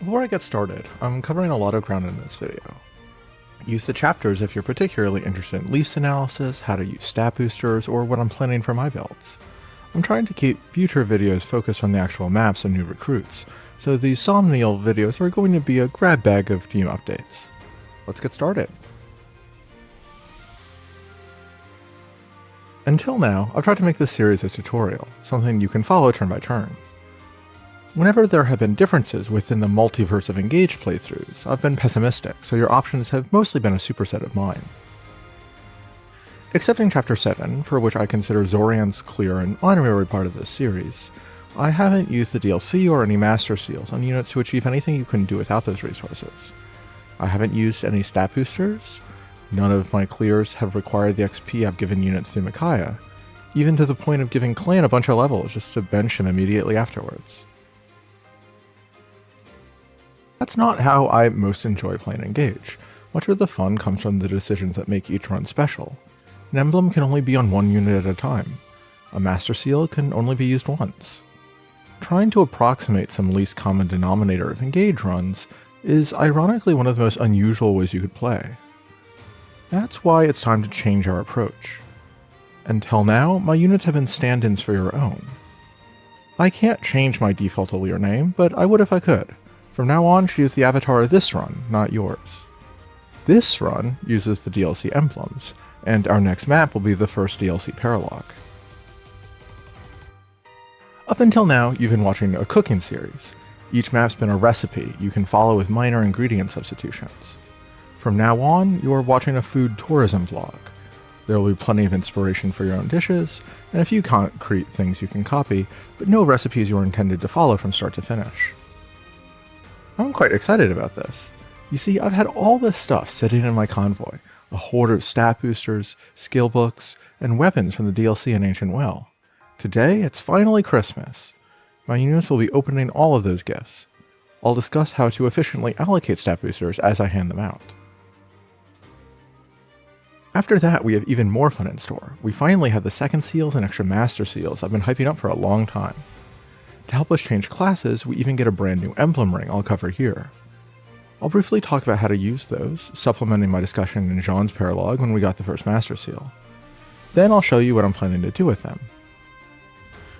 Before I get started, I'm covering a lot of ground in this video. Use the chapters if you're particularly interested in Leif's analysis, how to use stat boosters, or what I'm planning for my builds. I'm trying to keep future videos focused on the actual maps and new recruits, so these Somnial videos are going to be a grab bag of team updates. Let's get started. Until now, I've tried to make this series a tutorial, something you can follow turn by turn. Whenever there have been differences within the multiverse of Engage playthroughs, I've been pessimistic, so your options have mostly been a superset of mine. Excepting Chapter 7, for which I consider Zoran's clear an honorary part of this series, I haven't used the DLC or any Master Seals on units to achieve anything you couldn't do without those resources. I haven't used any stat boosters, none of my clears have required the XP I've given units through Micaiah, even to the point of giving Clan a bunch of levels just to bench him immediately afterwards. That's not how I most enjoy playing Engage. Much of the fun comes from the decisions that make each run special. An emblem can only be on one unit at a time. A Master Seal can only be used once. Trying to approximate some least common denominator of Engage runs is ironically one of the most unusual ways you could play. That's why it's time to change our approach. Until now, my units have been stand-ins for your own. I can't change my default Allure name, but I would if I could. From now on, choose the avatar of this run, not yours. This run uses the DLC emblems, and our next map will be the first DLC paralog. Up until now, you've been watching a cooking series. Each map's been a recipe you can follow with minor ingredient substitutions. From now on, you are watching a food tourism vlog. There will be plenty of inspiration for your own dishes, and a few concrete things you can copy, but no recipes you are intended to follow from start to finish. I'm quite excited about this. You see, I've had all this stuff sitting in my convoy, a hoard of stat boosters, skill books, and weapons from the DLC in Ancient Well. Today, it's finally Christmas. My units will be opening all of those gifts. I'll discuss how to efficiently allocate stat boosters as I hand them out. After that, we have even more fun in store. We finally have the second seals and extra master seals I've been hyping up for a long time. To help us change classes, we even get a brand new emblem ring I'll cover here. I'll briefly talk about how to use those, supplementing my discussion in Jean's paralog when we got the first Master Seal. Then I'll show you what I'm planning to do with them.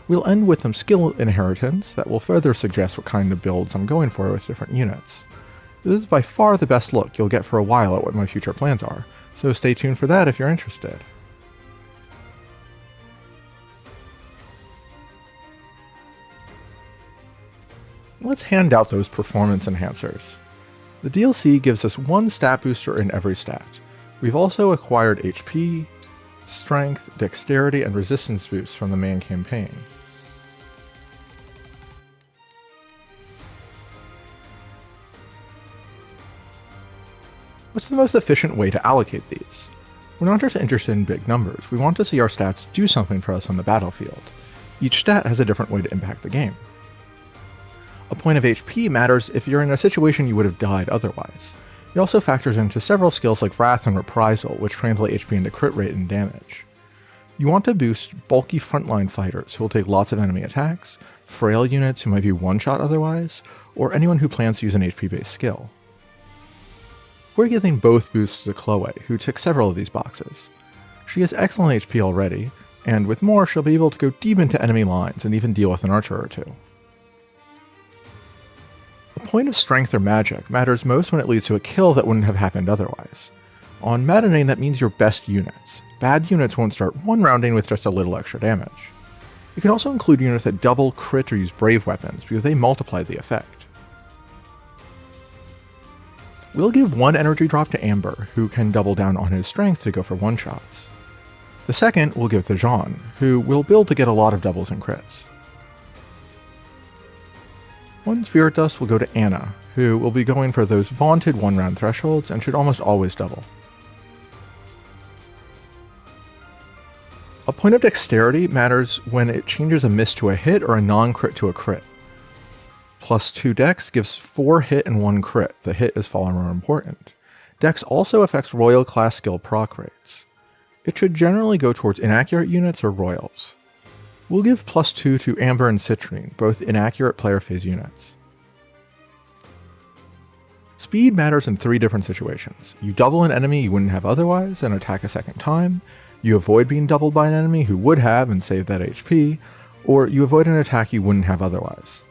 We'll end with some skill inheritance that will further suggest what kind of builds I'm going for with different units. This is by far the best look you'll get for a while at what my future plans are, so stay tuned for that if you're interested. Let's hand out those performance enhancers. The DLC gives us one stat booster in every stat. We've also acquired HP, strength, dexterity, and resistance boosts from the main campaign. What's the most efficient way to allocate these? We're not just interested in big numbers, we want to see our stats do something for us on the battlefield. Each stat has a different way to impact the game. A point of HP matters if you're in a situation you would have died otherwise. It also factors into several skills like Wrath and Reprisal, which translate HP into crit rate and damage. You want to boost bulky frontline fighters who will take lots of enemy attacks, frail units who might be one-shot otherwise, or anyone who plans to use an HP-based skill. We're giving both boosts to Chloe, who ticks several of these boxes. She has excellent HP already, and with more she'll be able to go deep into enemy lines and even deal with an archer or two. A point of strength or magic matters most when it leads to a kill that wouldn't have happened otherwise. On maddening, that means your best units. Bad units won't start one rounding with just a little extra damage. You can also include units that double, crit, or use brave weapons because they multiply the effect. We'll give one energy drop to Amber, who can double down on his strength to go for one-shots. The second we'll give to Jean, who will build to get a lot of doubles and crits. One Spirit Dust will go to Anna, who will be going for those vaunted one-round thresholds and should almost always double. A point of Dexterity matters when it changes a miss to a hit or a non-crit to a crit. +2 Dex gives 4 hit and 1 crit, the hit is far more important. Dex also affects Royal class skill proc rates. It should generally go towards inaccurate units or Royals. We'll give +2 to Amber and Citrine, both inaccurate player phase units. Speed matters in 3 different situations. You double an enemy you wouldn't have otherwise and attack a second time, you avoid being doubled by an enemy who would have and save that HP, or you avoid an attack you wouldn't have otherwise.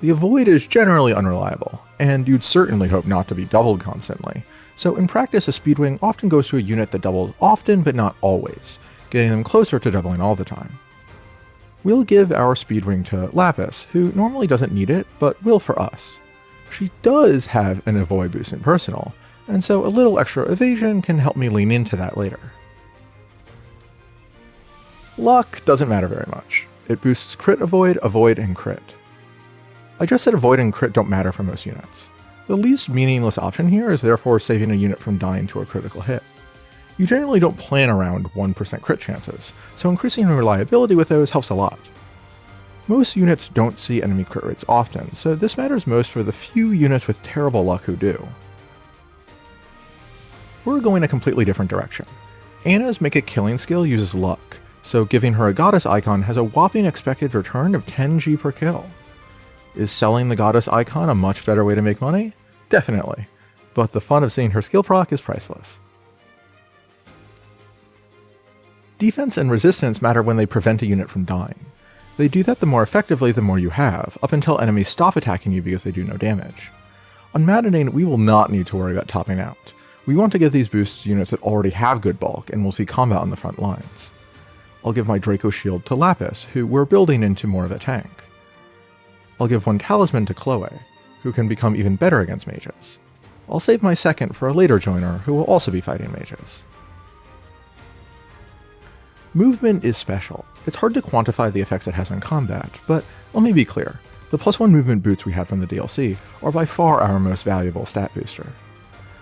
The avoid is generally unreliable, and you'd certainly hope not to be doubled constantly, so in practice a speed wing often goes to a unit that doubles often but not always, getting them closer to doubling all the time. We'll give our speed wing to Lapis, who normally doesn't need it, but will for us. She does have an avoid boost in Personal, and so a little extra evasion can help me lean into that later. Luck doesn't matter very much. It boosts crit avoid, and crit. I just said avoid and crit don't matter for most units. The least meaningless option here is therefore saving a unit from dying to a critical hit. You generally don't plan around 1% crit chances, so increasing reliability with those helps a lot. Most units don't see enemy crit rates often, so this matters most for the few units with terrible luck who do. We're going a completely different direction. Anna's Make a Killing skill uses luck, so giving her a goddess icon has a whopping expected return of 10G per kill. Is selling the goddess icon a much better way to make money? Definitely, but the fun of seeing her skill proc is priceless. Defense and resistance matter when they prevent a unit from dying. They do that the more effectively the more you have, up until enemies stop attacking you because they do no damage. On Maddening, we will not need to worry about topping out. We want to give these boosts to units that already have good bulk and will see combat on the front lines. I'll give my Draco Shield to Lapis, who we're building into more of a tank. I'll give one Talisman to Chloe, who can become even better against mages. I'll save my second for a later joiner who will also be fighting mages. Movement is special. It's hard to quantify the effects it has on combat, but let me be clear, the +1 movement boots we had from the DLC are by far our most valuable stat booster.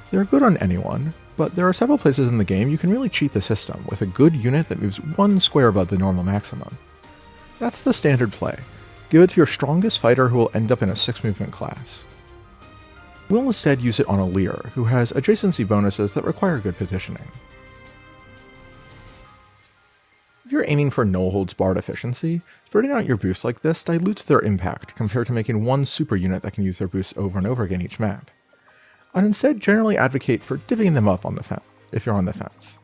They're good on anyone, but there are several places in the game you can really cheat the system with a good unit that moves 1 square above the normal maximum. That's the standard play. Give it to your strongest fighter who will end up in a 6 movement class. We'll instead use it on a Lear, who has adjacency bonuses that require good positioning. If you're aiming for no holds barred efficiency, spreading out your boosts like this dilutes their impact compared to making one super unit that can use their boosts over and over again each map. I'd instead generally advocate for divvying them up on the if you're on the fence.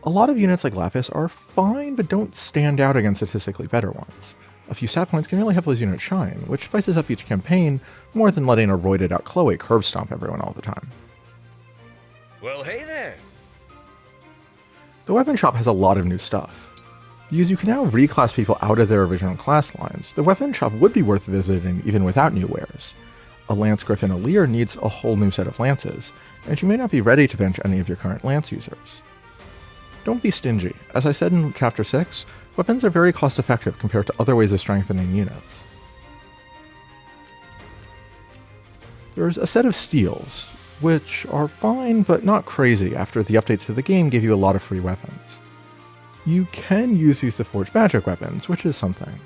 A lot of units like Lapis are fine but don't stand out against statistically better ones. A few stat points can really help those units shine, which spices up each campaign more than letting a roided out Chloe curve stomp everyone all the time. Well, hey there! The weapon shop has a lot of new stuff. Because you can now reclass people out of their original class lines, the weapon shop would be worth visiting even without new wares. A Lance Griffin Lear needs a whole new set of lances, and you may not be ready to bench any of your current lance users. Don't be stingy. As I said in Chapter 6, weapons are very cost effective compared to other ways of strengthening units. There's a set of steals, which are fine but not crazy after the updates to the game gave you a lot of free weapons. You can use these to forge magic weapons, which is something.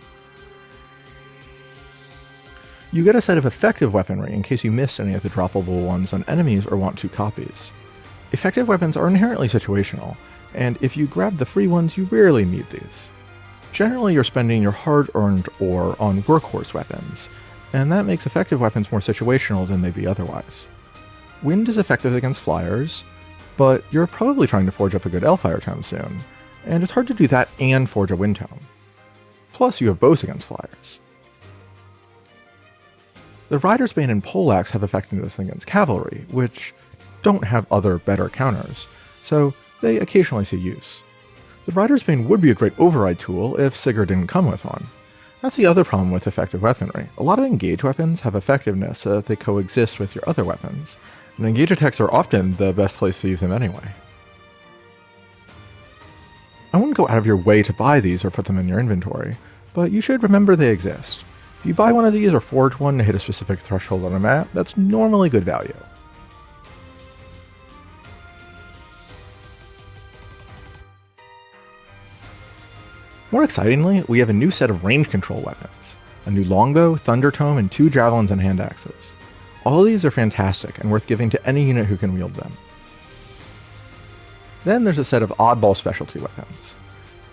You get a set of effective weaponry in case you missed any of the droppable ones on enemies or want 2 copies. Effective weapons are inherently situational, and if you grab the free ones, you rarely need these. Generally, you're spending your hard-earned ore on workhorse weapons, and that makes effective weapons more situational than they'd be otherwise. Wind is effective against flyers, but you're probably trying to forge up a good Elfire tome soon, and it's hard to do that and forge a wind tome. Plus, you have bows against flyers. The Rider's Bane and Poleaxe have effectiveness against cavalry, which don't have other better counters, so they occasionally see use. The Rider's Bane would be a great override tool if Sigurd didn't come with one. That's the other problem with effective weaponry. A lot of engage weapons have effectiveness so that they coexist with your other weapons, and engage attacks are often the best place to use them anyway. I wouldn't go out of your way to buy these or put them in your inventory, but you should remember they exist. If you buy one of these or forge one to hit a specific threshold on a map, that's normally good value. More excitingly, we have a new set of range control weapons. A new longbow, thunder tome, and 2 javelins and hand axes. All of these are fantastic and worth giving to any unit who can wield them. Then there's a set of oddball specialty weapons.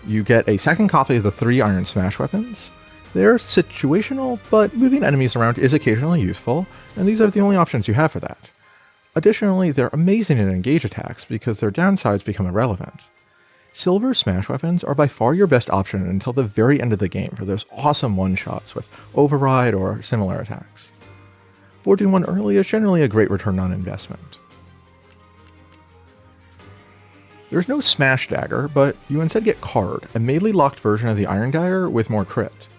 You get a second copy of the 3 Iron Smash weapons, They're situational, but moving enemies around is occasionally useful, and these are the only options you have for that. Additionally, they're amazing in engage attacks because their downsides become irrelevant. Silver smash weapons are by far your best option until the very end of the game for those awesome one-shots with override or similar attacks. Forging one early is generally a great return on investment. There's no smash dagger, but you instead get Card, a melee locked version of the iron dagger with more crit.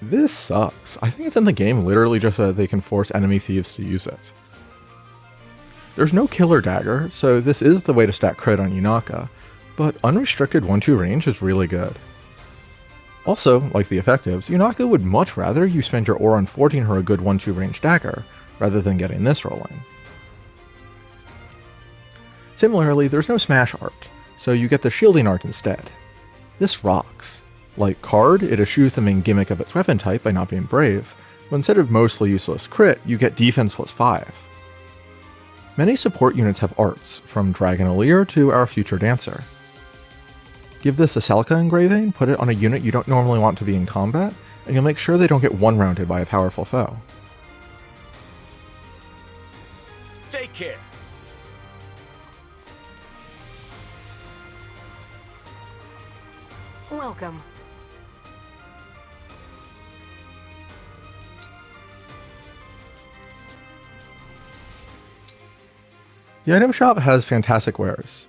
This sucks. I think it's in the game literally just so that they can force enemy thieves to use it. There's no killer dagger, so this is the way to stack crit on Yunaka, but unrestricted 1-2 range is really good. Also, like the effectives, Yunaka would much rather you spend your ore on forging her a good 1-2 range dagger, rather than getting this rolling. Similarly, there's no smash art, so you get the shielding art instead. This rocks. Like Card, it eschews the main gimmick of its weapon type by not being brave, but instead of mostly useless crit, you get defense +5. Many support units have arts, from Dragon Allure to our future Dancer. Give this a Selka engraving, put it on a unit you don't normally want to be in combat, and you'll make sure they don't get one-rounded by a powerful foe. Take care. Welcome. The item shop has fantastic wares.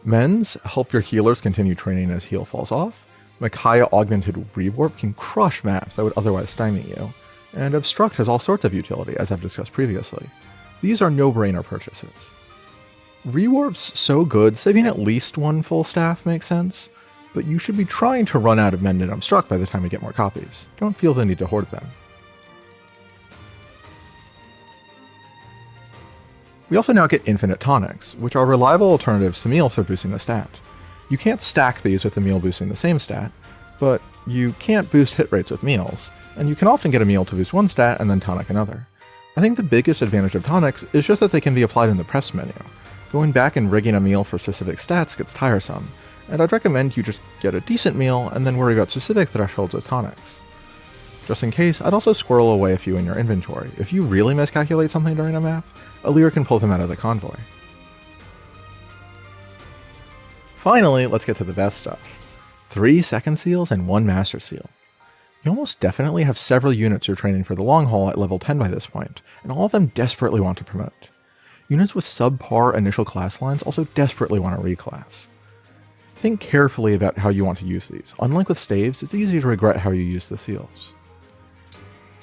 Men's help your healers continue training as heal falls off. Micaiah Augmented Rewarp can crush maps that would otherwise stymie you. And Obstruct has all sorts of utility, as I've discussed previously. These are no-brainer purchases. Rewarp's so good, saving at least one full staff makes sense, but you should be trying to run out of Mend and Obstruct by the time we get more copies. Don't feel the need to hoard them. We also now get infinite tonics, which are reliable alternatives to meals for boosting the stat. You can't stack these with a meal boosting the same stat, but you can't boost hit rates with meals, and you can often get a meal to boost one stat and then tonic another. I think the biggest advantage of tonics is just that they can be applied in the press menu. Going back and rigging a meal for specific stats gets tiresome, and I'd recommend you just get a decent meal and then worry about specific thresholds of tonics. Just in case, I'd also squirrel away a few in your inventory. If you really miscalculate something during a map, Allure can pull them out of the convoy. Finally, let's get to the best stuff. 3 second seals and 1 master seal. You almost definitely have several units you're training for the long haul at level 10 by this point, and all of them desperately want to promote. Units with subpar initial class lines also desperately want to reclass. Think carefully about how you want to use these. Unlike with staves, it's easy to regret how you use the seals.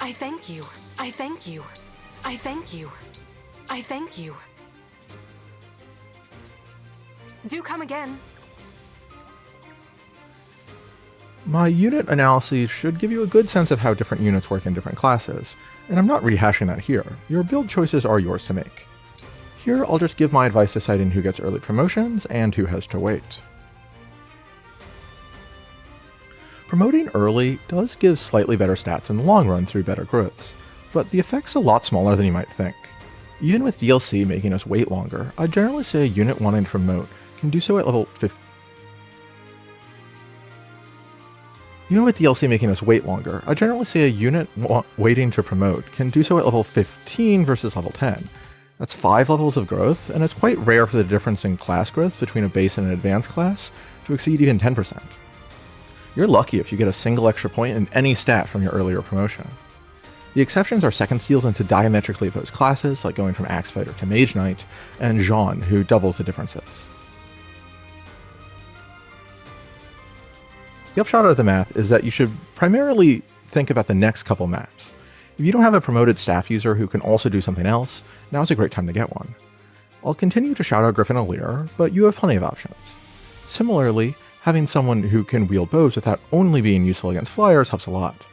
I thank you. I thank you. I thank you. I thank you. Do come again. My unit analyses should give you a good sense of how different units work in different classes, and I'm not rehashing that here. Your build choices are yours to make. Here, I'll just give my advice deciding who gets early promotions and who has to wait. Promoting early does give slightly better stats in the long run through better growths, but the effect's a lot smaller than you might think. Even with DLC making us wait longer, I'd generally say a unit wanting to promote can do so at level 15. Even with DLC making us wait longer, I generally say a unit waiting to promote can do so at level 15 versus level 10. That's 5 levels of growth, and it's quite rare for the difference in class growth between a base and an advanced class to exceed even 10%. You're lucky if you get a single extra point in any stat from your earlier promotion. The exceptions are second steals into diametrically opposed classes, like going from Axe Fighter to Mage Knight, and Jean, who doubles the differences. The upshot of the math is that you should primarily think about the next couple maps. If you don't have a promoted staff user who can also do something else, now's a great time to get one. I'll continue to shout out Griffin Allure, but you have plenty of options. Similarly, having someone who can wield bows without only being useful against flyers helps a lot.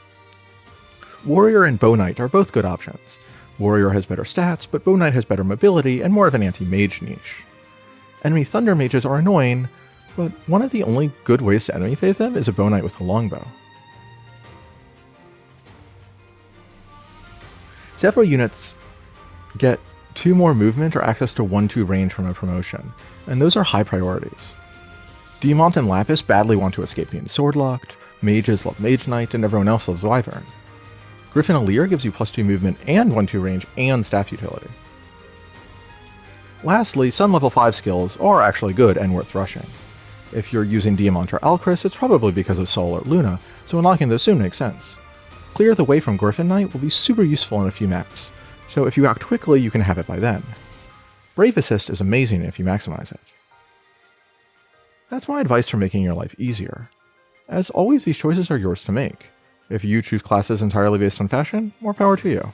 Warrior and Bow Knight are both good options. Warrior has better stats, but Bow Knight has better mobility and more of an anti-mage niche. Enemy Thunder Mages are annoying, but one of the only good ways to enemy phase them is a Bow Knight with a longbow. Several units get 2 more movement or access to 1-2 range from a promotion, and those are high priorities. Demont and Lapis badly want to escape being sword-locked, Mages love Mage Knight, and everyone else loves Wyvern. Griffin Aleer gives you +2 movement and 1/2 range and staff utility. Lastly, some level 5 skills are actually good and worth rushing. If you're using Diamant or Alcris, it's probably because of Sol or Luna, so unlocking those soon makes sense. Clear the way from Griffin Knight will be super useful in a few maps, so if you act quickly, you can have it by then. Brave Assist is amazing if you maximize it. That's my advice for making your life easier. As always, these choices are yours to make. If you choose classes entirely based on fashion, more power to you.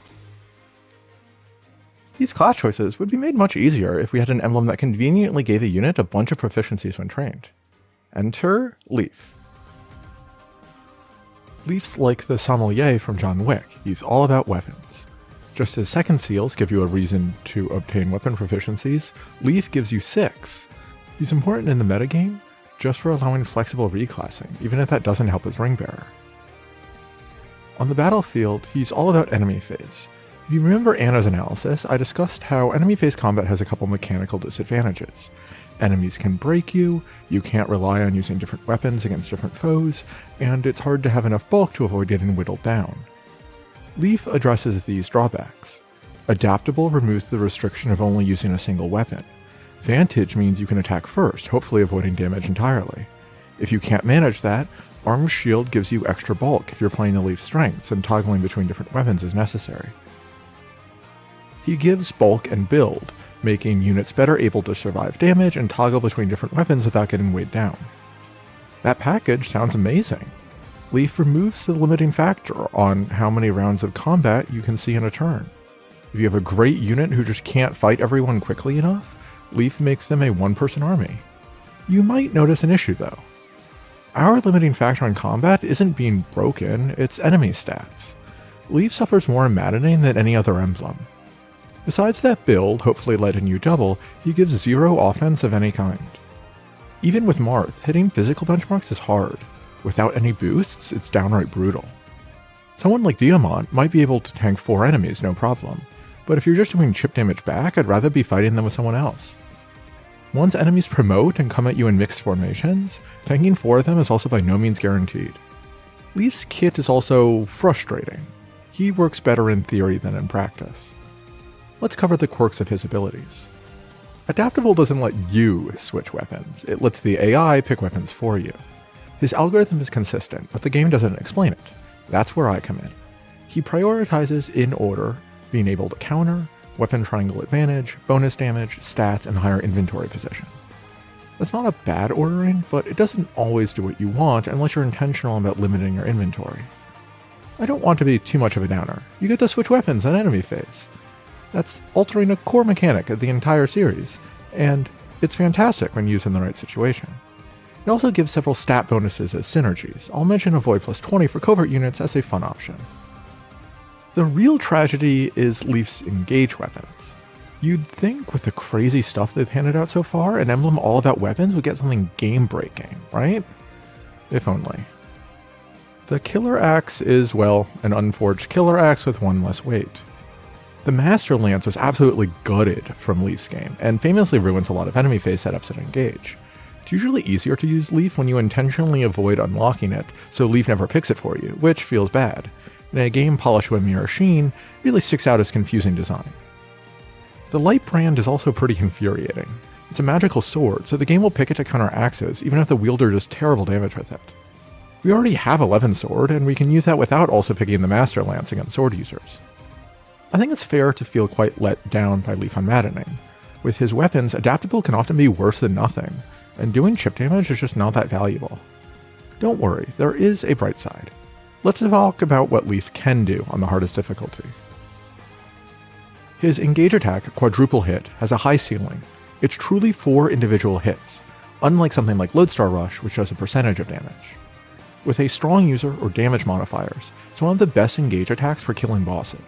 These class choices would be made much easier if we had an emblem that conveniently gave a unit a bunch of proficiencies when trained. Enter Leif. Leif's like the sommelier from John Wick. He's all about weapons. Just as second seals give you a reason to obtain weapon proficiencies, Leif gives you 6. He's important in the metagame just for allowing flexible reclassing, even if that doesn't help his ring bearer. On the battlefield, he's all about enemy phase. If you remember Anna's analysis, I discussed how enemy phase combat has a couple mechanical disadvantages. Enemies can break you, you can't rely on using different weapons against different foes, and it's hard to have enough bulk to avoid getting whittled down. Leif addresses these drawbacks. Adaptable removes the restriction of only using a single weapon. Vantage means you can attack first, hopefully avoiding damage entirely. If you can't manage that, Armed Shield gives you extra bulk if you're playing the Leif strengths, and toggling between different weapons is necessary. He gives bulk and build, making units better able to survive damage and toggle between different weapons without getting weighed down. That package sounds amazing. Leif removes the limiting factor on how many rounds of combat you can see in a turn. If you have a great unit who just can't fight everyone quickly enough, Leif makes them a one-person army. You might notice an issue though. Our limiting factor on combat isn't being broken, it's enemy stats. Leif suffers more in maddening than any other emblem. Besides that build, hopefully letting you double, he gives 0 offense of any kind. Even with Marth, hitting physical benchmarks is hard. Without any boosts, it's downright brutal. Someone like Diamant might be able to tank 4 enemies no problem, but if you're just doing chip damage back, I'd rather be fighting them with someone else. Once enemies promote and come at you in mixed formations, tanking 4 of them is also by no means guaranteed. Leif's kit is also frustrating. He works better in theory than in practice. Let's cover the quirks of his abilities. Adaptable doesn't let you switch weapons, it lets the AI pick weapons for you. His algorithm is consistent, but the game doesn't explain it. That's where I come in. He prioritizes in order, being able to counter, weapon triangle advantage, bonus damage, stats, and higher inventory position. That's not a bad ordering, but it doesn't always do what you want unless you're intentional about limiting your inventory. I don't want to be too much of a downer. You get to switch weapons on enemy phase. That's altering a core mechanic of the entire series, and it's fantastic when used in the right situation. It also gives several stat bonuses as synergies. I'll mention Avoid +20 for covert units as a fun option. The real tragedy is Leif's Engage weapons. You'd think with the crazy stuff they've handed out so far, an emblem all about weapons would get something game-breaking, right? If only. The Killer Axe is, well, an unforged Killer Axe with 1 less weight. The Master Lance was absolutely gutted from Leif's game, and famously ruins a lot of enemy phase setups at Engage. It's usually easier to use Leif when you intentionally avoid unlocking it, so Leif never picks it for you, which feels bad. In a game polished with Mirror Sheen, really sticks out as confusing design. The light brand is also pretty infuriating. It's a magical sword, so the game will pick it to counter axes, even if the wielder does terrible damage with it. We already have 11 sword, and we can use that without also picking the Master Lance against sword users. I think it's fair to feel quite let down by Leif on maddening. With his weapons, adaptable can often be worse than nothing, and doing chip damage is just not that valuable. Don't worry, there is a bright side. Let's talk about what Leif can do on the hardest difficulty. His Engage attack, Quadruple Hit, has a high ceiling. It's truly 4 individual hits, unlike something like Lodestar Rush, which does a percentage of damage. With a strong user or damage modifiers, it's one of the best Engage attacks for killing bosses.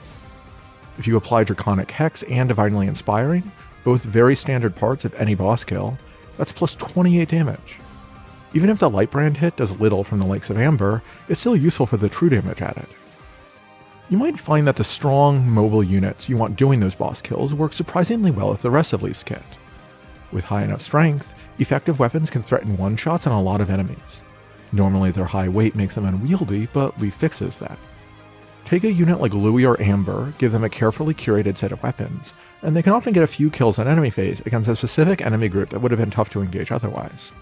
If you apply Draconic Hex and Divinely Inspiring, both very standard parts of any boss kill, that's plus 28 damage. Even if the light brand hit does little from the Lakes of Amber, it's still useful for the true damage added. You might find that the strong, mobile units you want doing those boss kills work surprisingly well with the rest of Leif's kit. With high enough strength, effective weapons can threaten one-shots on a lot of enemies. Normally their high weight makes them unwieldy, but Leif fixes that. Take a unit like Louis or Amber, give them a carefully curated set of weapons, and they can often get a few kills in enemy phase against a specific enemy group that would have been tough to engage otherwise.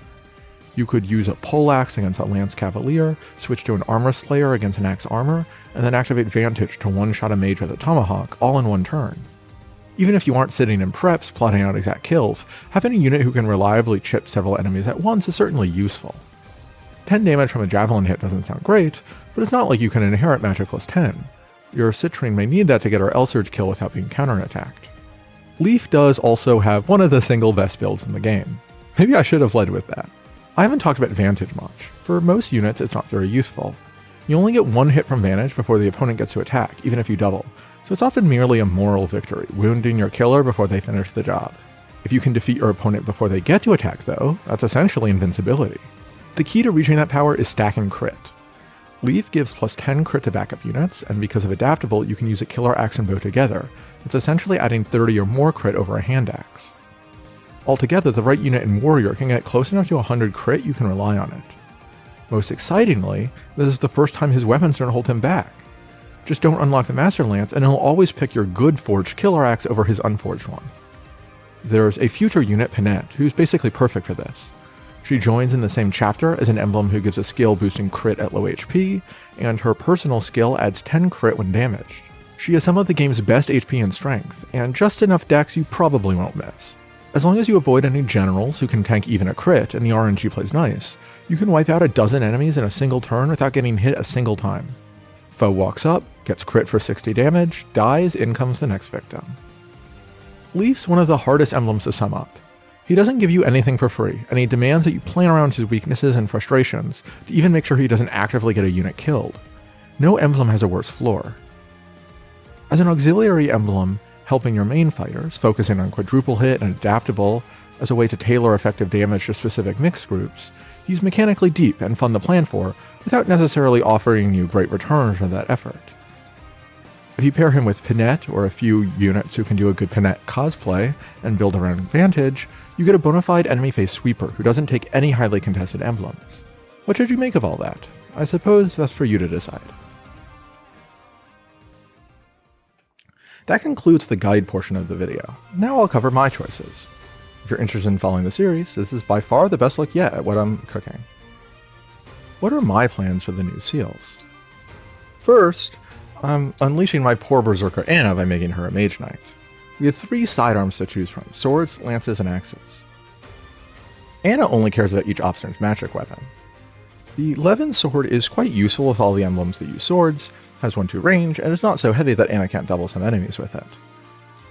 You could use a poleaxe against a lance cavalier, switch to an armor slayer against an axe armor, and then activate Vantage to one-shot a mage with a tomahawk all in one turn. Even if you aren't sitting in preps plotting out exact kills, having a unit who can reliably chip several enemies at once is certainly useful. 10 damage from a javelin hit doesn't sound great, but it's not like you can inherit magic plus 10. Your Citrine may need that to get her L-Surge kill without being counterattacked. Leif does also have one of the single best builds in the game. Maybe I should have led with that. I haven't talked about Vantage much. For most units, it's not very useful. You only get one hit from Vantage before the opponent gets to attack, even if you double, so it's often merely a moral victory, wounding your killer before they finish the job. If you can defeat your opponent before they get to attack though, that's essentially invincibility. The key to reaching that power is stacking crit. Leif gives plus 10 crit to backup units, and because of adaptable, you can use a killer axe and bow together. It's essentially adding 30 or more crit over a hand axe. Altogether, the right unit in Warrior can get close enough to 100 crit you can rely on it. Most excitingly, this is the first time his weapons don't hold him back. Just don't unlock the Master Lance and he'll always pick your good forged killer axe over his unforged one. There's a future unit, Pinette, who's basically perfect for this. She joins in the same chapter as an emblem who gives a skill boosting crit at low HP, and her personal skill adds 10 crit when damaged. She has some of the game's best HP and strength, and just enough dex you probably won't miss. As long as you avoid any generals who can tank even a crit and the RNG plays nice, you can wipe out a dozen enemies in a single turn without getting hit a single time. Foe walks up, gets crit for 60 damage, dies, in comes the next victim. Leif's one of the hardest emblems to sum up. He doesn't give you anything for free, and he demands that you plan around his weaknesses and frustrations to even make sure he doesn't actively get a unit killed. No emblem has a worse floor. As an auxiliary emblem, helping your main fighters, focusing on quadruple hit and adaptable as a way to tailor effective damage to specific mixed groups, he's mechanically deep and fun to plan for without necessarily offering you great returns for that effort. If you pair him with Pinette or a few units who can do a good Pinette cosplay and build around Vantage, you get a bona fide enemy face sweeper who doesn't take any highly contested emblems. What should you make of all that? I suppose that's for you to decide. That concludes the guide portion of the video. Now I'll cover my choices. If you're interested in following the series, this is by far the best look yet at what I'm cooking. What are my plans for the new seals? First, I'm unleashing my poor berserker Anna by making her a mage knight. We have 3 sidearms to choose from: swords, lances, and axes. Anna only cares about each officer's magic weapon. The Levin sword is quite useful with all the emblems that use swords, has 1-2 range, and is not so heavy that Anna can't double some enemies with it.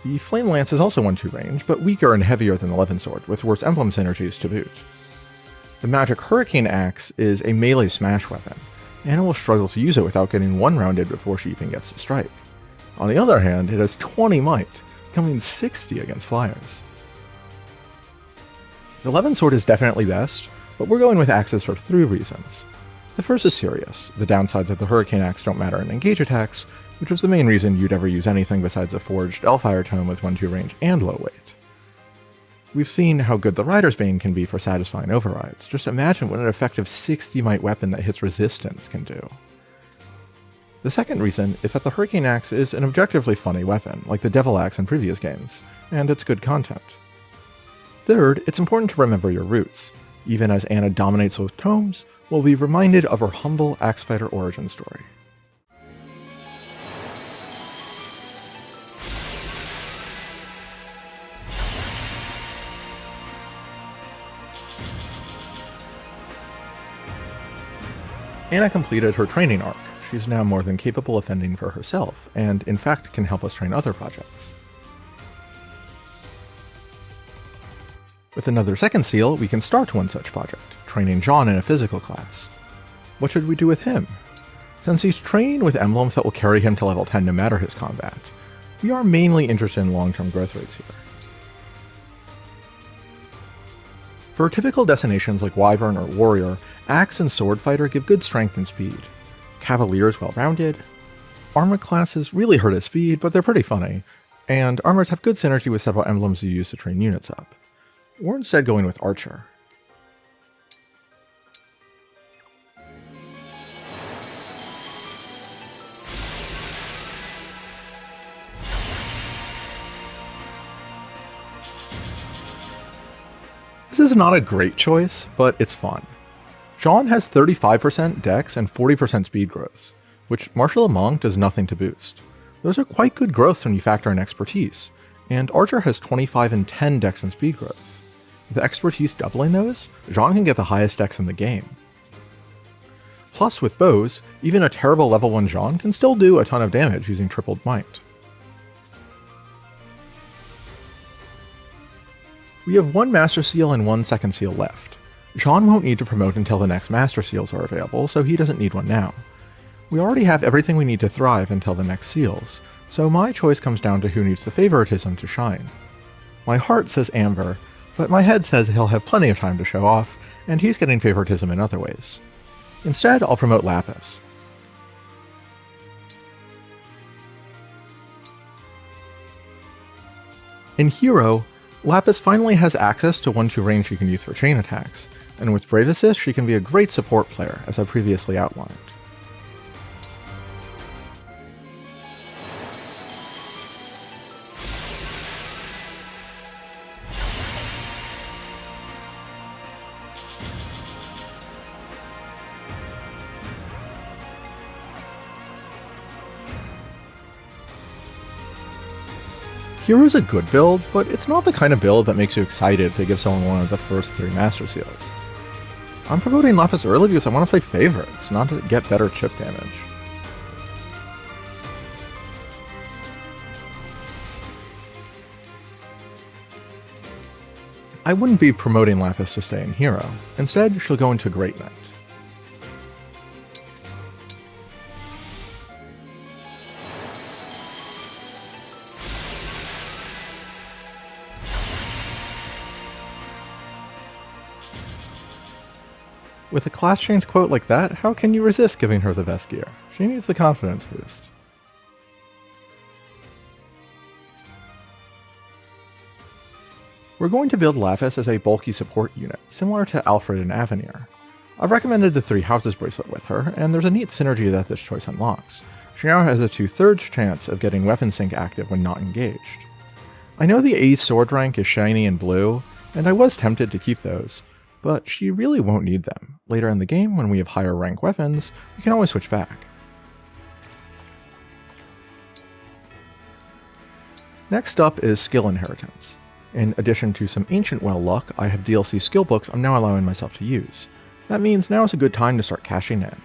The Flame Lance is also 1-2 range, but weaker and heavier than the Levin sword, with worse emblem synergies to boot. The Magic Hurricane Axe is a melee smash weapon. Anna will struggle to use it without getting one-rounded before she even gets to strike. On the other hand, it has 20 might, becoming 60 against flyers. The Levin sword is definitely best, but we're going with axes for 3 reasons. The first is serious. The downsides of the Hurricane Axe don't matter in engage attacks, which was the main reason you'd ever use anything besides a forged Elfire Tome with 1-2 range and low weight. We've seen how good the Rider's Bane can be for satisfying overrides. Just imagine what an effective 60 might weapon that hits resistance can do. The second reason is that the Hurricane Axe is an objectively funny weapon, like the Devil Axe in previous games, and it's good content. Third, it's important to remember your roots. Even as Anna dominates with tomes, we'll be reminded of her humble axe fighter origin story. Anna completed her training arc. She's now more than capable of fending for herself, and in fact can help us train other projects. With another second seal, we can start one such project, training John in a physical class. What should we do with him? Since he's training with emblems that will carry him to level 10 no matter his combat, we are mainly interested in long-term growth rates here. For typical destinations like Wyvern or Warrior, Axe and Sword Fighter give good strength and speed. Cavalier is well-rounded. Armored classes really hurt at speed, but they're pretty funny, and armors have good synergy with several emblems you use to train units up. We're instead going with Archer. This is not a great choice, but it's fun. Jean has 35% dex and 40% speed growth, which Martial Monk does nothing to boost. Those are quite good growths when you factor in expertise, and Archer has 25 and 10 dex and speed growth. With expertise doubling those, Jean can get the highest dex in the game. Plus, with bows, even a terrible level 1 Jean can still do a ton of damage using tripled might. We have 1 Master Seal and 1 Second Seal left. Jean won't need to promote until the next Master Seals are available, so he doesn't need one now. We already have everything we need to thrive until the next seals, so my choice comes down to who needs the favoritism to shine. My heart says Amber, but my head says he'll have plenty of time to show off, and he's getting favoritism in other ways. Instead, I'll promote Lapis. In Hero, Lapis finally has access to 1-2 range she can use for chain attacks, and with Brave Assist she can be a great support player, as I previously outlined. Hero's a good build, but it's not the kind of build that makes you excited to give someone one of the first 3 Master Seals. I'm promoting Lapis early because I want to play favorites, not to get better chip damage. I wouldn't be promoting Lapis to stay in Hero. Instead, she'll go into Great Knight. With a class change quote like that, how can you resist giving her the best gear? She needs the confidence boost. We're going to build Lapis as a bulky support unit, similar to Alfred and Avenir. I've recommended the 3 Houses bracelet with her, and there's a neat synergy that this choice unlocks. She now has a 2/3 chance of getting weapon sync active when not engaged. I know the A's sword rank is shiny and blue, and I was tempted to keep those, but she really won't need them. Later in the game, when we have higher rank weapons, we can always switch back. Next up is Skill Inheritance. In addition to some Ancient Well luck, I have DLC skill books I'm now allowing myself to use. That means now is a good time to start cashing in.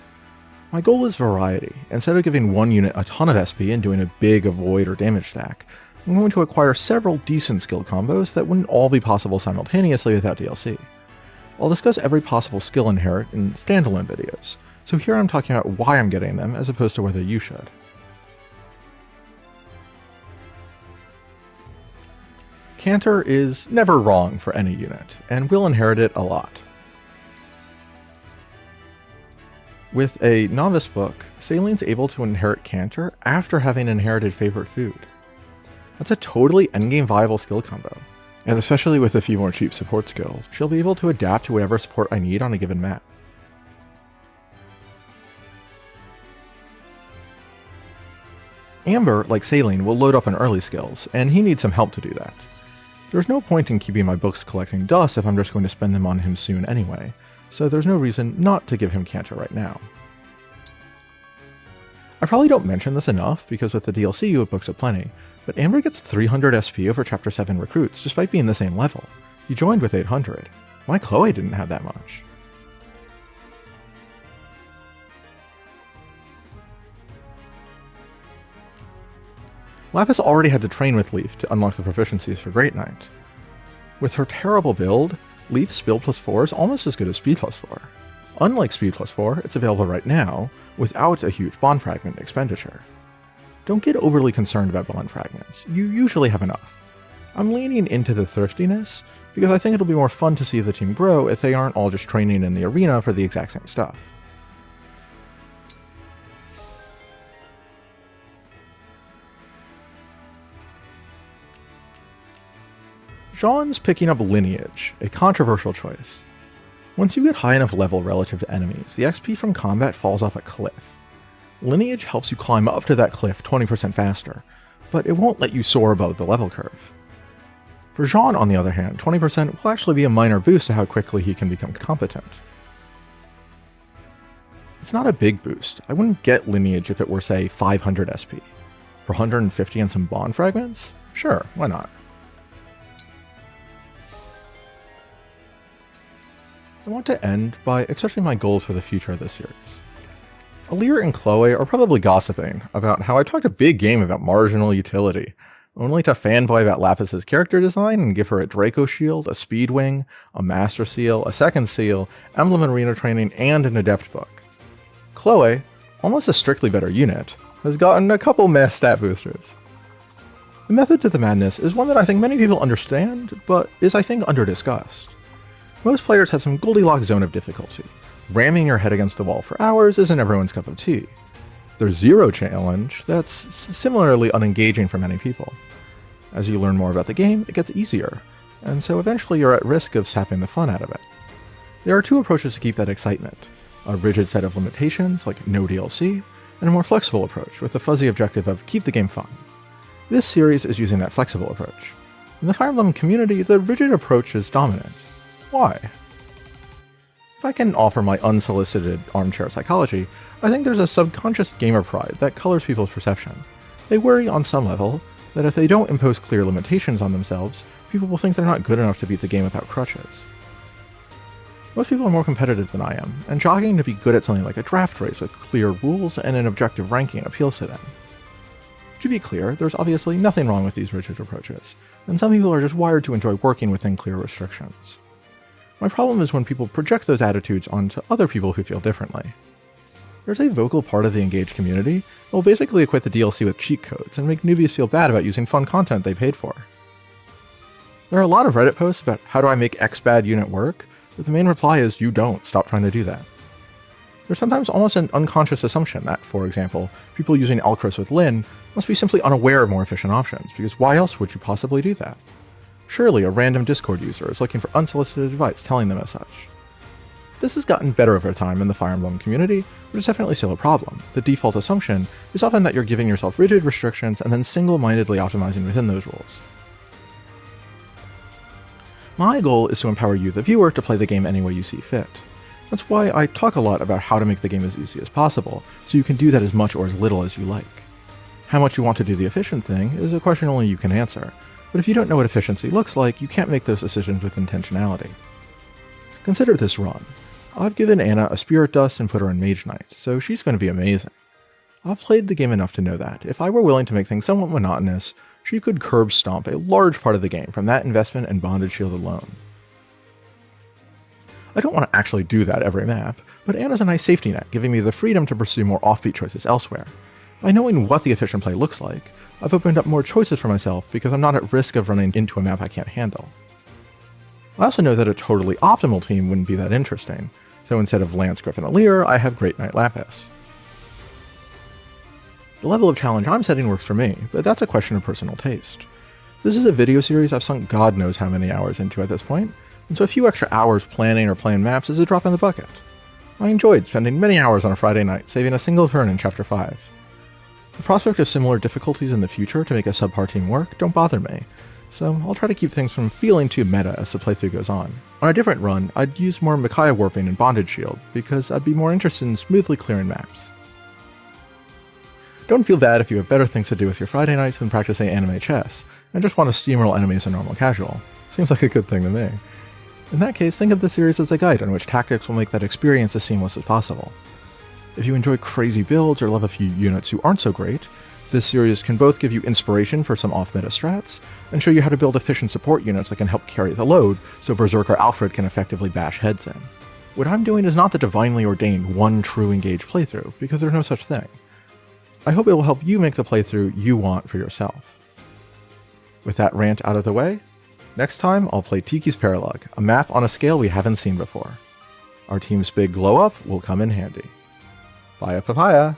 My goal is variety. Instead of giving one unit a ton of SP and doing a big avoid or damage stack, I'm going to acquire several decent skill combos that wouldn't all be possible simultaneously without DLC. I'll discuss every possible skill inherit in standalone videos, so here I'm talking about why I'm getting them as opposed to whether you should. Cantor is never wrong for any unit, and will inherit it a lot. With a novice book, Saline's able to inherit Cantor after having inherited favorite food. That's a totally endgame viable skill combo. And especially with a few more cheap support skills, she'll be able to adapt to whatever support I need on a given map. Amber, like Saline, will load up on early skills, and he needs some help to do that. There's no point in keeping my books collecting dust if I'm just going to spend them on him soon anyway, so there's no reason not to give him Cantor right now. I probably don't mention this enough, because with the DLC you have books aplenty, but Amber gets 300 SP over Chapter 7 recruits despite being the same level. He joined with 800. My Chloe didn't have that much. Lapis already had to train with Leif to unlock the proficiencies for Great Knight. With her terrible build, Leif's Build +4 is almost as good as Speed +4. Unlike Speed +4, it's available right now, without a huge bond fragment expenditure. Don't get overly concerned about bond fragments, you usually have enough. I'm leaning into the thriftiness, because I think it'll be more fun to see the team grow if they aren't all just training in the arena for the exact same stuff. Jean's picking up Lineage, a controversial choice. Once you get high enough level relative to enemies, the XP from combat falls off a cliff. Lineage helps you climb up to that cliff 20% faster, but it won't let you soar above the level curve. For Jean, on the other hand, 20% will actually be a minor boost to how quickly he can become competent. It's not a big boost. I wouldn't get Lineage if it were, say, 500 SP. For 150 and some bond fragments? Sure, why not? I want to end by expressing my goals for the future of this series. Alir and Chloe are probably gossiping about how I talked a big game about marginal utility, only to fanboy about Lapis's character design and give her a Draco shield, a speed wing, a master seal, a second seal, emblem and arena training, and an adept book. Chloe, almost a strictly better unit, has gotten a couple meh stat boosters. The method to the madness is one that I think many people understand, but is I think under-discussed. Most players have some Goldilocks zone of difficulty. Ramming your head against the wall for hours isn't everyone's cup of tea. There's zero challenge that's similarly unengaging for many people. As you learn more about the game, it gets easier, and so eventually you're at risk of sapping the fun out of it. There are two approaches to keep that excitement: a rigid set of limitations, like no DLC, and a more flexible approach with the fuzzy objective of keep the game fun. This series is using that flexible approach. In the Fire Emblem community, the rigid approach is dominant. Why? If I can offer my unsolicited armchair psychology, I think there's a subconscious gamer pride that colors people's perception. They worry on some level that if they don't impose clear limitations on themselves, people will think they're not good enough to beat the game without crutches. Most people are more competitive than I am, and jogging to be good at something like a draft race with clear rules and an objective ranking appeals to them. To be clear, there's obviously nothing wrong with these rigid approaches, and some people are just wired to enjoy working within clear restrictions. My problem is when people project those attitudes onto other people who feel differently. There's a vocal part of the Engage community that will basically equate the DLC with cheat codes and make newbies feel bad about using fun content they paid for. There are a lot of Reddit posts about how do I make X bad unit work, but the main reply is you don't, stop trying to do that. There's sometimes almost an unconscious assumption that, for example, people using Elcros with Lyn must be simply unaware of more efficient options, because why else would you possibly do that? Surely a random Discord user is looking for unsolicited advice telling them as such. This has gotten better over time in the Fire Emblem community, but it's definitely still a problem. The default assumption is often that you're giving yourself rigid restrictions and then single-mindedly optimizing within those rules. My goal is to empower you, the viewer, to play the game any way you see fit. That's why I talk a lot about how to make the game as easy as possible, so you can do that as much or as little as you like. How much you want to do the efficient thing is a question only you can answer, but if you don't know what efficiency looks like, you can't make those decisions with intentionality. Consider this run. I've given Anna a Spirit Dust and put her in Mage Knight, so she's going to be amazing. I've played the game enough to know that, if I were willing to make things somewhat monotonous, she could curb stomp a large part of the game from that investment and Bonded Shield alone. I don't want to actually do that every map, but Anna's a nice safety net, giving me the freedom to pursue more offbeat choices elsewhere. By knowing what the efficient play looks like, I've opened up more choices for myself because I'm not at risk of running into a map I can't handle. I also know that a totally optimal team wouldn't be that interesting, so instead of Lance, Griffin, Alir, I have Great Knight Lapis. The level of challenge I'm setting works for me, but that's a question of personal taste. This is a video series I've sunk God knows how many hours into at this point, and so a few extra hours planning or playing maps is a drop in the bucket. I enjoyed spending many hours on a Friday night saving a single turn in Chapter 5. The prospect of similar difficulties in the future to make a subpar team work don't bother me, so I'll try to keep things from feeling too meta as the playthrough goes on. On a different run, I'd use more Micaiah Warping and Bonded Shield, because I'd be more interested in smoothly clearing maps. Don't feel bad if you have better things to do with your Friday nights than practicing anime chess, and just want to steamroll enemies in normal casual. Seems like a good thing to me. In that case, think of the series as a guide on which tactics will make that experience as seamless as possible. If you enjoy crazy builds or love a few units who aren't so great, this series can both give you inspiration for some off-meta strats, and show you how to build efficient support units that can help carry the load, so Berserker Alfred can effectively bash heads in. What I'm doing is not the divinely ordained one true Engage playthrough, because there's no such thing. I hope it will help you make the playthrough you want for yourself. With that rant out of the way, next time I'll play Tiki's Paralog, a map on a scale we haven't seen before. Our team's big glow-up will come in handy. Bye, papaya!